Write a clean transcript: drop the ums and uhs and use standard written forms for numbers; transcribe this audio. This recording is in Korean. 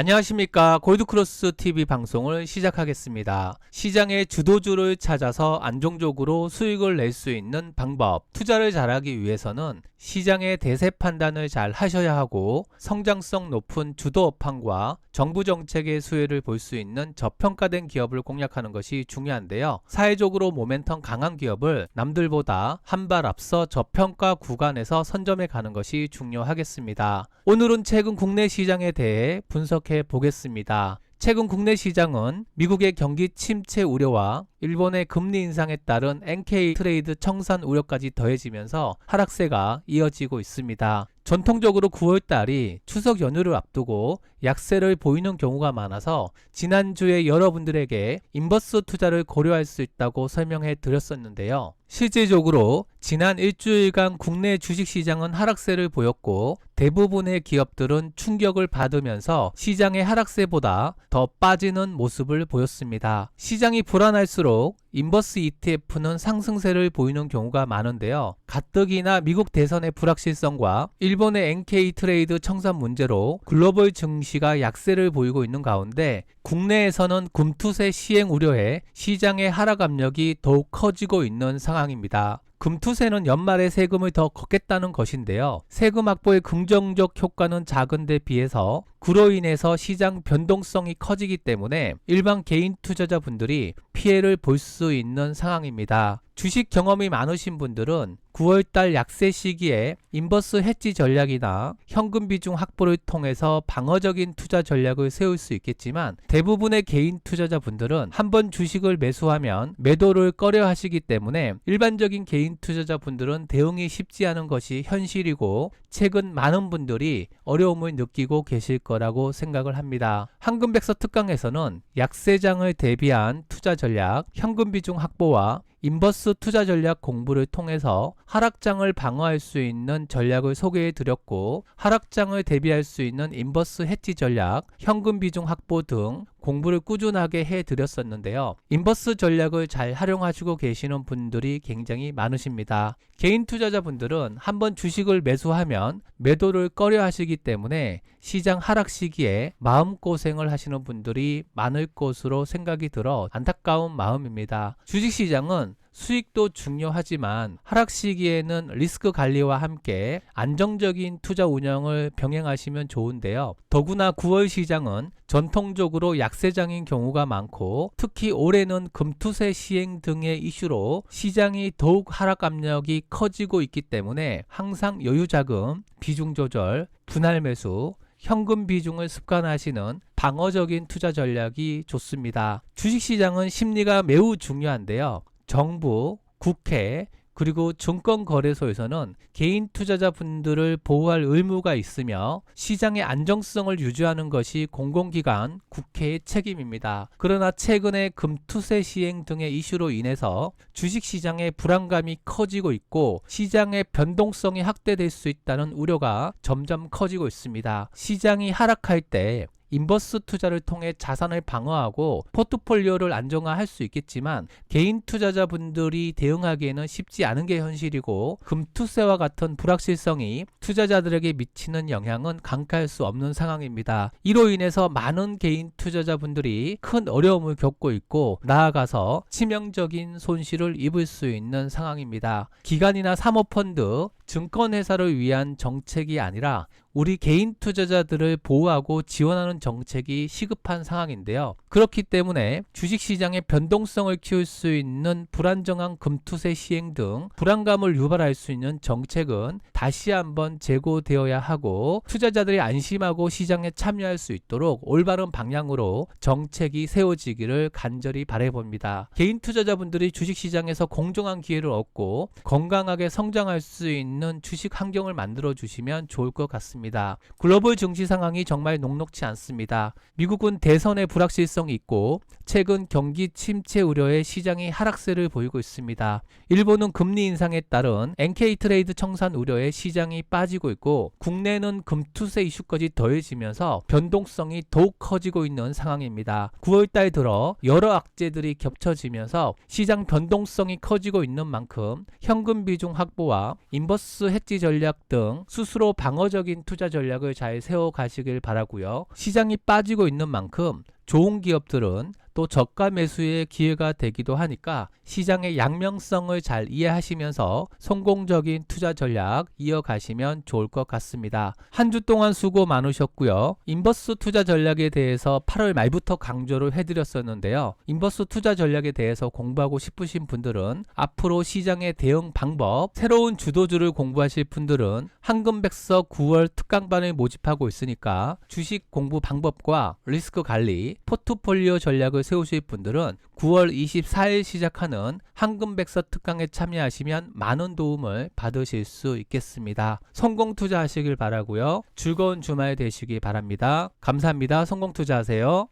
안녕하십니까. 골드크로스 TV 방송을 시작하겠습니다. 시장의 주도주를 찾아서 안정적으로 수익을 낼 수 있는 방법. 투자를 잘하기 위해서는 시장의 대세 판단을 잘 하셔야 하고 성장성 높은 주도 업황과 정부 정책의 수혜를 볼 수 있는 저평가된 기업을 공략하는 것이 중요한데요. 사회적으로 모멘텀 강한 기업을 남들보다 한 발 앞서 저평가 구간에서 선점해 가는 것이 중요하겠습니다. 오늘은 최근 국내 시장에 대해 분석해 보겠습니다. 최근 국내 시장은 미국의 경기 침체 우려와 일본의 금리 인상에 따른 NK 트레이드 청산 우려까지 더해지면서 하락세가 이어지고 있습니다. 전통적으로 9월달이 추석 연휴를 앞두고 약세를 보이는 경우가 많아서 지난주에 여러분들에게 인버스 투자를 고려할 수 있다고 설명해 드렸었는데요. 실질적으로 지난 일주일간 국내 주식시장은 하락세를 보였고 대부분의 기업들은 충격을 받으면서 시장의 하락세보다 더 빠지는 모습을 보였습니다. 시장이 불안할수록 인버스 ETF는 상승세를 보이는 경우가 많은데요. 가뜩이나 미국 대선의 불확실성과 일본의 NK 트레이드 청산 문제로 글로벌 증시가 약세를 보이고 있는 가운데 국내에서는 금투세 시행 우려에 시장의 하락 압력이 더욱 커지고 있는 상황입니다. 금투세는 연말에 세금을 더 걷겠다는 것인데요. 세금 확보의 긍정적 효과는 작은데 비해서 그로 인해서 시장 변동성이 커지기 때문에 일반 개인 투자자분들이 피해를 볼 수 있는 상황입니다. 주식 경험이 많으신 분들은 9월달 약세 시기에 인버스 해지 전략이나 현금 비중 확보를 통해서 방어적인 투자 전략을 세울 수 있겠지만 대부분의 개인 투자자분들은 한번 주식을 매수하면 매도를 꺼려 하시기 때문에 일반적인 개인 투자자분들은 대응이 쉽지 않은 것이 현실이고 최근 많은 분들이 어려움을 느끼고 계실 거라고 생각을 합니다. 황금백서 특강에서는 약세장을 대비한 투자 전략, 현금 비중 확보와 인버스 투자 전략 공부를 통해서 하락장을 방어할 수 있는 전략을 소개해 드렸고 하락장을 대비할 수 있는 인버스 해지 전략, 현금 비중 확보 등 공부를 꾸준하게 해 드렸었는데요. 인버스 전략을 잘 활용하시고 계시는 분들이 굉장히 많으십니다. 개인 투자자분들은 한번 주식을 매수하면 매도를 꺼려 하시기 때문에 시장 하락 시기에 마음고생을 하시는 분들이 많을 것으로 생각이 들어 안타까운 마음입니다. 주식시장은 수익도 중요하지만 하락 시기에는 리스크 관리와 함께 안정적인 투자 운영을 병행하시면 좋은데요. 더구나 9월 시장은 전통적으로 약세장인 경우가 많고 특히 올해는 금투세 시행 등의 이슈로 시장이 더욱 하락 압력이 커지고 있기 때문에 항상 여유자금, 비중 조절, 분할 매수, 현금 비중을 습관하시는 방어적인 투자 전략이 좋습니다. 주식시장은 심리가 매우 중요한데요. 정부, 국회, 그리고 증권거래소에서는 개인 투자자분들을 보호할 의무가 있으며 시장의 안정성을 유지하는 것이 공공기관, 국회의 책임입니다. 그러나 최근에 금투세 시행 등의 이슈로 인해서 주식시장의 불안감이 커지고 있고 시장의 변동성이 확대될 수 있다는 우려가 점점 커지고 있습니다. 시장이 하락할 때 인버스 투자를 통해 자산을 방어하고 포트폴리오를 안정화할 수 있겠지만 개인 투자자분들이 대응하기에는 쉽지 않은 게 현실이고 금투세와 같은 불확실성이 투자자들에게 미치는 영향은 강타할 수 없는 상황입니다. 이로 인해서 많은 개인 투자자분들이 큰 어려움을 겪고 있고 나아가서 치명적인 손실을 입을 수 있는 상황입니다. 기관이나 사모펀드, 증권회사를 위한 정책이 아니라 우리 개인 투자자들을 보호하고 지원하는 정책이 시급한 상황인데요. 그렇기 때문에 주식시장의 변동성을 키울 수 있는 불안정한 금투세 시행 등 불안감을 유발할 수 있는 정책은 다시 한번 재고되어야 하고 투자자들이 안심하고 시장에 참여할 수 있도록 올바른 방향으로 정책이 세워지기를 간절히 바라봅니다. 개인 투자자분들이 주식시장에서 공정한 기회를 얻고 건강하게 성장할 수 있는 주식 환경을 만들어 주시면 좋을 것 같습니다. 글로벌 증시 상황이 정말 녹록지 않습니다. 미국은 대선의 불확실성이 있고 최근 경기 침체 우려에 시장이 하락세를 보이고 있습니다. 일본은 금리 인상에 따른 NK 트레이드 청산 우려에 시장이 빠지고 있고 국내는 금투세 이슈까지 더해지면서 변동성이 더욱 커지고 있는 상황입니다. 9월달 들어 여러 악재들이 겹쳐지면서 시장 변동성이 커지고 있는 만큼 현금 비중 확보와 인버스 해지 전략 등 스스로 방어적인 투자 전략을 잘 세워 가시길 바라고요. 시장이 빠지고 있는 만큼 좋은 기업들은 또 저가 매수의 기회가 되기도 하니까 시장의 양면성을 잘 이해하시면서 성공적인 투자 전략 이어가시면 좋을 것 같습니다. 한 주 동안 수고 많으셨고요. 인버스 투자 전략에 대해서 8월 말부터 강조를 해드렸었는데요. 인버스 투자 전략에 대해서 공부하고 싶으신 분들은 앞으로 시장의 대응 방법, 새로운 주도주를 공부하실 분들은 황금백서 9월 특강반을 모집하고 있으니까 주식 공부 방법과 리스크 관리, 포트폴리오 전략을 세우실 분들은 9월 24일 시작하는 황금백서 특강에 참여하시면 많은 도움을 받으실 수 있겠습니다. 성공 투자하시길 바라고요. 즐거운 주말 되시기 바랍니다. 감사합니다. 성공 투자하세요.